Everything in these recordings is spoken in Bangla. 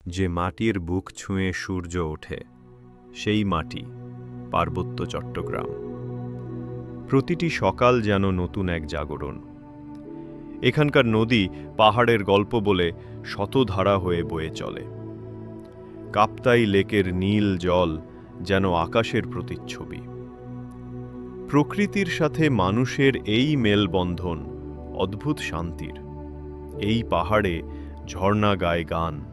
যে মাটির বুক ছুঁয়ে সূর্য ওঠে, সেই মাটি পার্বত্য চট্টগ্রাম। প্রতিটি সকাল যেন নতুন এক জাগরণ। এখানকার নদী পাহাড়ের গল্প বলে শতধারা হয়ে বয়ে চলে। কাপ্তাই লেকের নীল জল যেন আকাশের প্রতিচ্ছবি। প্রকৃতির সাথে মানুষের এই মেলবন্ধন অদ্ভুত শান্তির। এই পাহাড়ে ঝর্ণা গায় গান,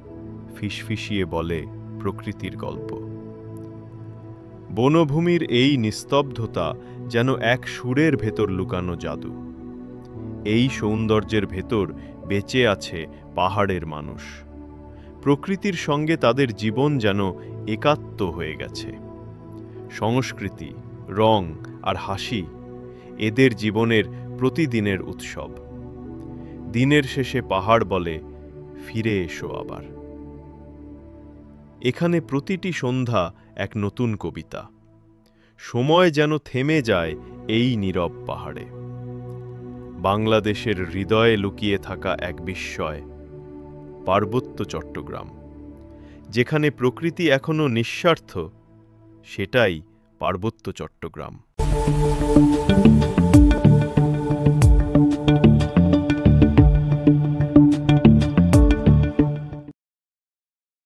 ফিসফিসিয়ে বলে প্রকৃতির গল্প। বনভূমির এই নিস্তব্ধতা যেন এক সুরের ভেতর লুকানো জাদু। এই সৌন্দর্যের ভেতর বেঁচে আছে পাহাড়ের মানুষ। প্রকৃতির সঙ্গে তাদের জীবন যেন একাত্ম হয়ে গেছে। সংস্কৃতি, রং আর হাসি এদের জীবনের প্রতিদিনের উৎসব। দিনের শেষে পাহাড় বলে, ফিরে এসো আবার। এখানে প্রতিটি সন্ধ্যা এক নতুন কবিতা। সময় যেন থেমে যায় এই নীরব পাহাড়ে। বাংলাদেশের হৃদয়ে লুকিয়ে থাকা এক বিস্ময়, পার্বত্য চট্টগ্রাম। যেখানে প্রকৃতি এখনো নিঃস্বার্থ, সেটাই পার্বত্য চট্টগ্রাম।